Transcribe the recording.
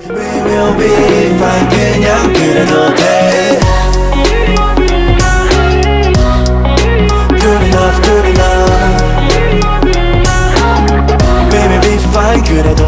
We will be fine 그냥 그래도 돼 Good enough good enough Baby be fine 그래도